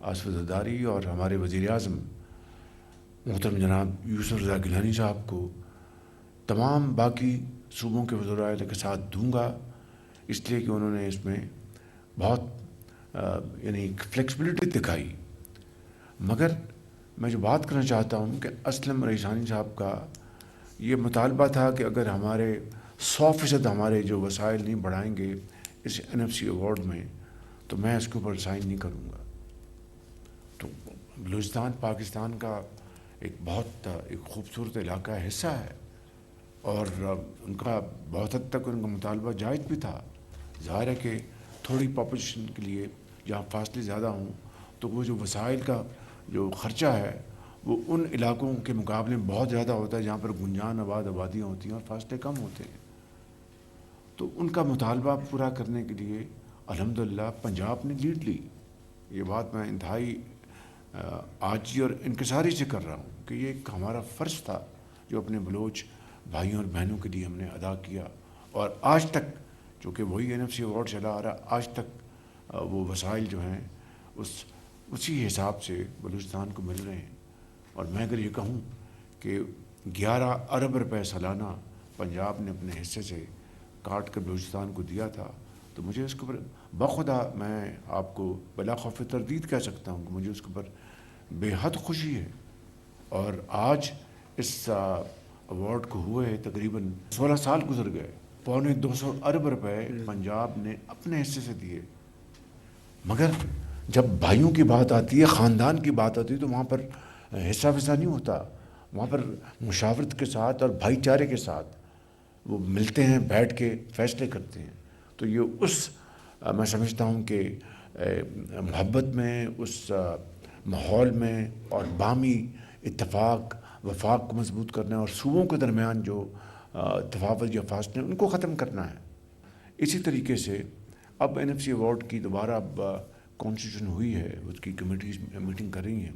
آصف زرداری اور ہمارے وزیر اعظم محترم جناب یوسف رضا گیلانی صاحب کو تمام باقی صوبوں کے وزراء اعلیٰ کے ساتھ دوں گا، اس لیے کہ انہوں نے اس میں بہت یعنی فلیکسبلٹی دکھائی۔ مگر میں جو بات کرنا چاہتا ہوں کہ اسلم ریحانی صاحب کا یہ مطالبہ تھا کہ اگر ہمارے 100% ہمارے جو وسائل نہیں بڑھائیں گے اس NFC ایوارڈ میں تو میں اس کے اوپر سائن نہیں کروں گا۔ تو بلوچستان پاکستان کا ایک بہت ایک خوبصورت علاقہ ہے، حصہ ہے، اور ان کا بہت حد تک ان کا مطالبہ جائز بھی تھا۔ ظاہر ہے کہ تھوڑی پاپولیشن کے لیے جہاں فاصلے زیادہ ہوں تو وہ جو وسائل کا جو خرچہ ہے وہ ان علاقوں کے مقابلے میں بہت زیادہ ہوتا ہے جہاں پر گنجان آبادیاں ہوتی ہیں اور فاصلے کم ہوتے ہیں۔ تو ان کا مطالبہ پورا کرنے کے لیے الحمدللہ پنجاب نے لیڈ لی۔ یہ بات میں انتہائی عاجزی اور انکساری سے کر رہا ہوں کہ یہ ایک ہمارا فرض تھا جو اپنے بلوچ بھائیوں اور بہنوں کے لیے ہم نے ادا کیا، اور آج تک چونکہ وہی NFC ایوارڈ چلا آ رہا، آج تک وہ وسائل جو ہیں اسی حساب سے بلوچستان کو مل رہے ہیں۔ اور میں اگر یہ کہوں کہ 11 ارب روپے سالانہ پنجاب نے اپنے حصے سے کاٹ کر بلوچستان کو دیا تھا، تو مجھے اس کے اوپر بخدا میں آپ کو بلا خوف تردید کہہ سکتا ہوں کہ مجھے اس کے اوپر بے حد خوشی ہے۔ اور آج اس ایوارڈ کو ہوئے تقریباً 16 سال گزر گئے، 250 ارب روپے پنجاب نے اپنے حصے سے دیے۔ مگر جب بھائیوں کی بات آتی ہے، خاندان کی بات آتی ہے، تو وہاں پر حصہ وصہ نہیں ہوتا، وہاں پر مشاورت کے ساتھ اور بھائی چارے کے ساتھ وہ ملتے ہیں، بیٹھ کے فیصلے کرتے ہیں۔ تو یہ میں سمجھتا ہوں کہ محبت میں، اس ماحول میں، اور باہمی اتفاق وفاق کو مضبوط کرنا ہے، اور صوبوں کے درمیان جو تفاوت یا فاصلے ان کو ختم کرنا ہے۔ اسی طریقے سے اب NFC ایوارڈ کی دوبارہ اب کانسٹیٹیوشن ہوئی ہے، اس کی کمیٹیز میٹنگ کر رہی ہیں۔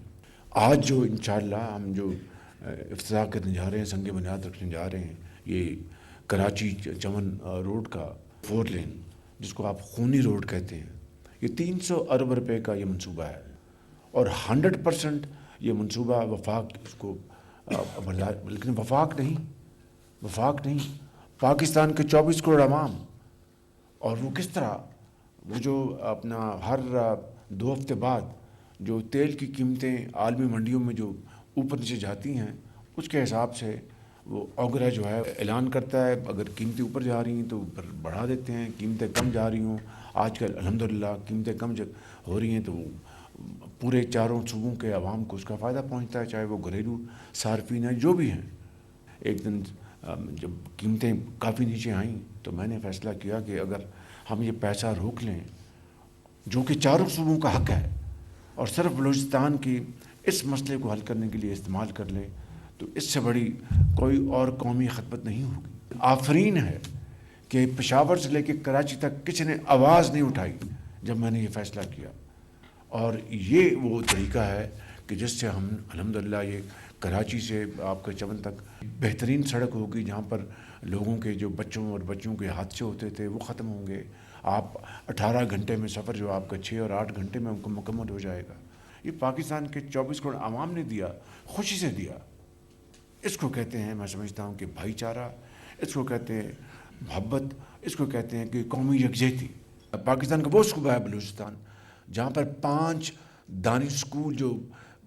آج جو انشاءاللہ ہم جو افتتاح کرنے جا رہے ہیں، سنگ بنیاد رکھنے جا رہے ہیں، یہ کراچی چمن روڈ کا 4 لین جس کو آپ خونی روڈ کہتے ہیں، یہ 300 ارب روپے کا یہ منصوبہ ہے، اور 100% یہ منصوبہ وفاق اس کو لیکن وفاق نہیں پاکستان کے 24 کروڑ عوام، اور وہ کس طرح وہ جو اپنا ہر 2 ہفتے بعد جو تیل کی قیمتیں عالمی منڈیوں میں جو اوپر نیچے جاتی ہیں، اس کے حساب سے وہ اوگرا جو ہے اعلان کرتا ہے، اگر قیمتیں اوپر جا رہی ہیں تو اوپر بڑھا دیتے ہیں، قیمتیں کم جا رہی ہوں، آج کل الحمدللہ قیمتیں کم ہو رہی ہیں تو پورے چاروں صوبوں کے عوام کو اس کا فائدہ پہنچتا ہے، چاہے وہ گھریلو صارفین ہیں جو بھی ہیں۔ ایک دن جب قیمتیں کافی نیچے آئیں تو میں نے فیصلہ کیا کہ اگر ہم یہ پیسہ روک لیں جو کہ چاروں صوبوں کا حق ہے، اور صرف بلوچستان کی اس مسئلے کو حل کرنے کے لیے استعمال کر لیں، تو اس سے بڑی کوئی اور قومی خدمت نہیں ہوگی۔ آفرین ہے کہ پشاور سے لے کے کراچی تک کسی نے آواز نہیں اٹھائی جب میں نے یہ فیصلہ کیا، اور یہ وہ طریقہ ہے کہ جس سے ہم الحمدللہ یہ کراچی سے آپ کے چمن تک بہترین سڑک ہوگی، جہاں پر لوگوں کے جو بچوں اور بچیوں کے حادثے ہوتے تھے وہ ختم ہوں گے۔ آپ 18 گھنٹے میں سفر جو آپ کا 6 اور 8 گھنٹے میں مکمل ہو جائے گا۔ یہ پاکستان کے 24 کروڑ عوام نے دیا، خوشی سے دیا۔ اس کو کہتے ہیں، میں سمجھتا ہوں کہ بھائی چارہ، اس کو کہتے ہیں محبت، اس کو کہتے ہیں کہ قومی یکجہتی۔ پاکستان کا وہ صوبہ ہے بلوچستان جہاں پر 5 دانش اسکول جو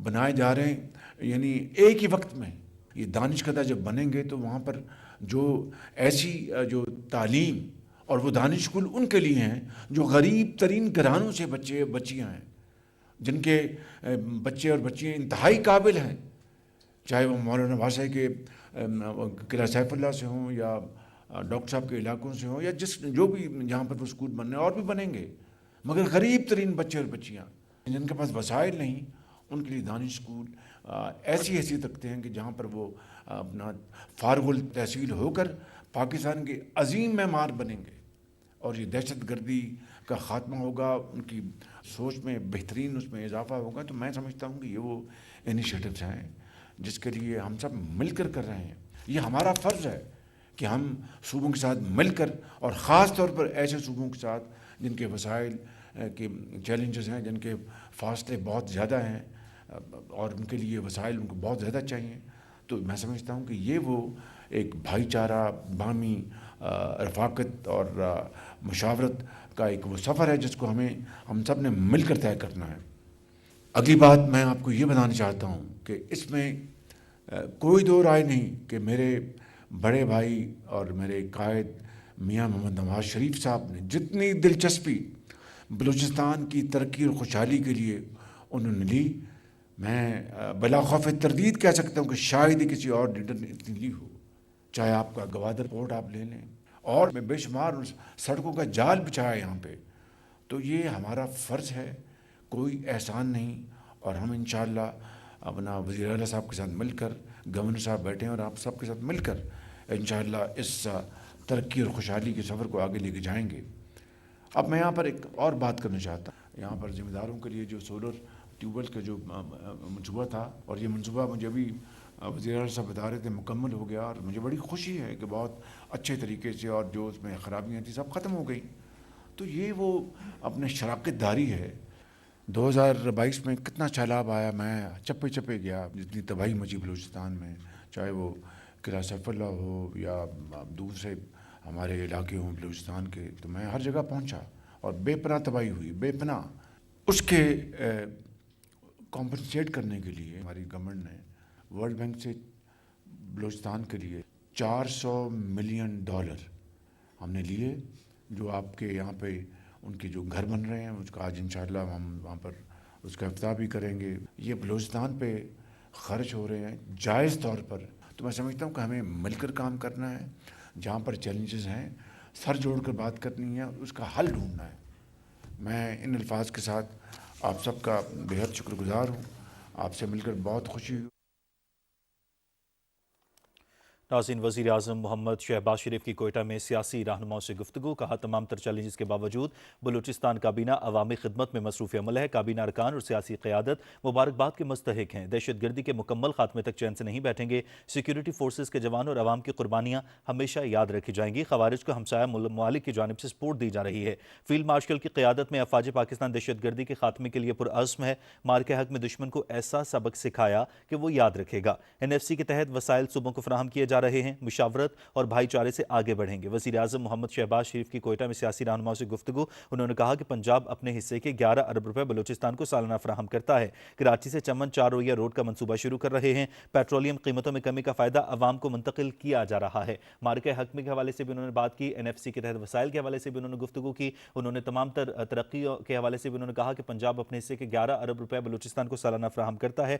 بنائے جا رہے ہیں، یعنی ایک ہی وقت میں یہ دانش کدہ جب بنیں گے تو وہاں پر جو ایسی جو تعلیم، اور وہ دانش اسکول ان کے لیے ہیں جو غریب ترین گھرانوں سے بچیاں ہیں، جن کے بچے اور بچیاں انتہائی قابل ہیں، چاہے وہ مولانا واسع کے قلعہ سیف اللہ سے ہوں، یا ڈاکٹر صاحب کے علاقوں سے ہوں، یا جو بھی جہاں پر وہ اسکول بننے اور بھی بنیں گے، مگر غریب ترین بچے اور بچیاں جن کے پاس وسائل نہیں، ان کے لیے دانش اسکول ایسی حیثیت رکھتے ہیں کہ جہاں پر وہ اپنا فارغ التحصیل ہو کر پاکستان کے عظیم معمار بنیں گے، اور یہ دہشت گردی کا خاتمہ ہوگا، ان کی سوچ میں بہترین اس میں اضافہ ہوگا۔ تو میں سمجھتا ہوں کہ یہ وہ انیشیٹوز ہیں جس کے لیے ہم سب مل کر رہے ہیں۔ یہ ہمارا فرض ہے کہ ہم صوبوں کے ساتھ مل کر، اور خاص طور پر ایسے صوبوں کے ساتھ جن کے وسائل کے چیلنجز ہیں، جن کے فاصلے بہت زیادہ ہیں اور ان کے لیے وسائل ان کو بہت زیادہ چاہیے. تو میں سمجھتا ہوں کہ یہ وہ ایک بھائی چارہ، باہمی رفاقت اور مشاورت کا ایک وہ سفر ہے جس کو ہم سب نے مل کر طے کرنا ہے. اگلی بات میں آپ کو یہ بتانا چاہتا ہوں کہ اس میں کوئی دو رائے نہیں کہ میرے بڑے بھائی اور میرے قائد میاں محمد نواز شریف صاحب نے جتنی دلچسپی بلوچستان کی ترقی اور خوشحالی کے لیے انہوں نے لی، میں بلا خوف تردید کہہ سکتا ہوں کہ شاید ہی کسی اور لیڈر نے اتنی لی ہو. چاہے آپ کا گوادر پورٹ آپ لے لیں، اور میں بے شمار سڑکوں کا جال بچھایا یہاں پہ. تو یہ ہمارا فرض ہے، کوئی احسان نہیں. اور ہم انشاءاللہ اپنا وزیر اعلیٰ صاحب کے ساتھ مل کر، گورنر صاحب بیٹھے ہیں اور آپ سب کے ساتھ مل کر انشاءاللہ اس ترقی اور خوشحالی کے سفر کو آگے لے کے جائیں گے. اب میں یہاں پر ایک اور بات کرنا چاہتا ہوں. یہاں پر ذمہ داروں کے لیے جو سولر ٹیوب ویل کا جو منصوبہ تھا، اور یہ منصوبہ مجھے ابھی وزیر اعلیٰ صاحب بتا رہے تھے مکمل ہو گیا، اور مجھے بڑی خوشی ہے کہ بہت اچھے طریقے سے، اور جو اس میں خرابیاں تھیں سب ختم ہو گئی. تو یہ وہ اپنے شراکت داری ہے. 2022 میں کتنا سیلاب آیا، میں چپے چپے گیا، جتنی تباہی مچی بلوچستان میں، چاہے وہ قلعہ سیف اللہ ہو یا دوسرے ہمارے علاقے ہوں بلوچستان کے، تو میں ہر جگہ پہنچا اور بے پناہ تباہی ہوئی، بے پناہ. اس کے کمپنسیٹ کرنے کے لیے ہماری گورنمنٹ نے ورلڈ بینک سے بلوچستان کے لیے $400 ملین ہم نے لیے، جو آپ کے یہاں پہ ان کے جو گھر بن رہے ہیں اس کا آج انشاءاللہ ہم وہاں پر اس کا افتتاح بھی کریں گے. یہ بلوچستان پہ خرچ ہو رہے ہیں جائز طور پر. تو میں سمجھتا ہوں کہ ہمیں مل کر کام کرنا ہے، جہاں پر چیلنجز ہیں سر جوڑ کر بات کرنی ہے، اس کا حل ڈھونڈنا ہے. میں ان الفاظ کے ساتھ آپ سب کا بےحد شکر گزار ہوں. آپ سے مل کر بہت خوشی ہوئی. ناظرین، وزیر اعظم محمد شہباز شریف کی کوئٹہ میں سیاسی رہنماؤں سے گفتگو. کہا تمام تر چیلنجز کے باوجود بلوچستان کابینہ عوامی خدمت میں مصروف عمل ہے. کابینہ ارکان اور سیاسی قیادت مبارکباد کے مستحق ہیں. دہشت گردی کے مکمل خاتمے تک چین سے نہیں بیٹھیں گے. سیکیورٹی فورسز کے جوان اور عوام کی قربانیاں ہمیشہ یاد رکھی جائیں گی. خوارج کو ہمسایہ ممالک کی جانب سے سپورٹ دی جا رہی ہے. فیلڈ مارشل کی قیادت میں افواج پاکستان دہشت گردی کے خاتمے کے لیے پرعزم ہے. مارکہ حق میں دشمن کو ایسا سبق سکھایا کہ وہ یاد رکھے گا. NFC کے تحت وسائل صوبوں کو فراہم کیے جا رہے ہیں. مشاورت اور بھائی چارے سے آگے بڑھیں گے. وزیر اعظم محمد شہباز شریف کی کوئٹہ میں سیاسی رہنماؤں سے گفتگو. انہوں نے کہا کہ پنجاب اپنے حصے کے 11 ارب روپے بلوچستان کو سالانہ فراہم کرتا ہے. کراچی سے چمن 4 رویہ روڈ کا منصوبہ شروع کر رہے ہیں. پیٹرولیم قیمتوں میں کمی کا فائدہ عوام کو منتقل کیا جا رہا ہے. مارکہ حق میں کے حوالے سے بھی انہوں نے بات کی. NFC کے تحت وسائل کے حوالے سے بھی انہوں نے گفتگو کی. انہوں نے تمام تر ترقی کے حوالے سے بھی انہوں نے کہا کہ پنجاب اپنے حصے کے 11 ارب روپے بلوچستان کو سالانہ فراہم کرتا ہے.